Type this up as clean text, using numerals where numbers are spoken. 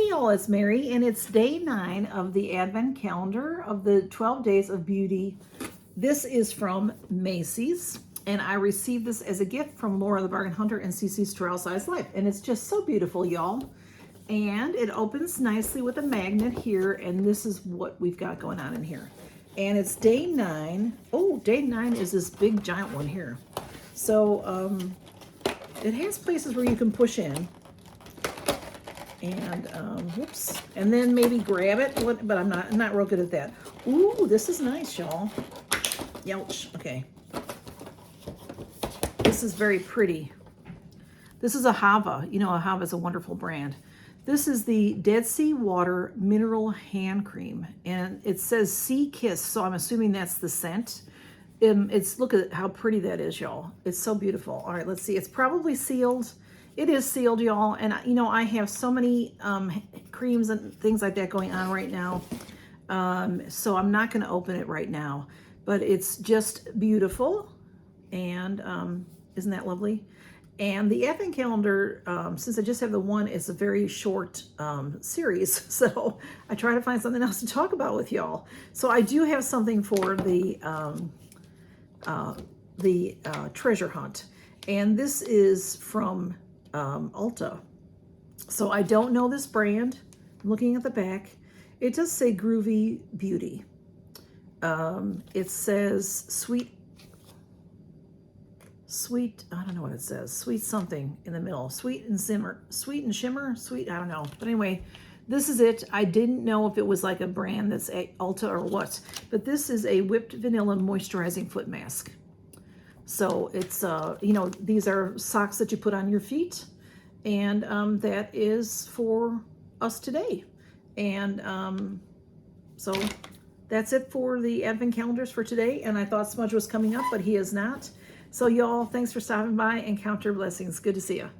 Hey y'all, it's Mary, and it's day 9 of the Advent calendar of the 12 Days of Beauty. This is from Macy's, and I received this as a gift from Laura the Bargain Hunter and CC's Trail Size Life, and it's just so beautiful, y'all. And it opens nicely with a magnet here, and this is what we've got going on in here. And it's day 9. Oh, day 9 is this big giant one here. So it has places where you can push in. And whoops, and then maybe grab it, but I'm not real good at that. Ooh, this is nice, y'all. Youch. Okay, this is very pretty. This is a Hava. You know, a Hava is a wonderful brand. This is the Dead Sea Water Mineral Hand Cream, and it says Sea Kiss, so I'm assuming that's the scent. Look at how pretty that is, y'all. It's so beautiful. All right, let's see. It's probably sealed. It is sealed, y'all, and you know, I have so many creams and things like that going on right now, so I'm not going to open it right now, but it's just beautiful, and isn't that lovely? And the Advent calendar, since I just have the one, it's a very short series, so I try to find something else to talk about with y'all. So I do have something for the treasure hunt, and this is from Ulta. So I don't know this brand. I'm looking at the back. It does say Groovy Beauty. It says sweet, I don't know what it says. Sweet something in the middle. Sweet and shimmer, I don't know. But anyway, this is it. I didn't know if it was like a brand that's at Ulta or what, but this is a whipped vanilla moisturizing foot mask. So it's, you know, these are socks that you put on your feet, and that is for us today. And so that's it for the Advent calendars for today. And I thought Smudge was coming up, but he is not. So y'all, thanks for stopping by, and count your blessings. Good to see you.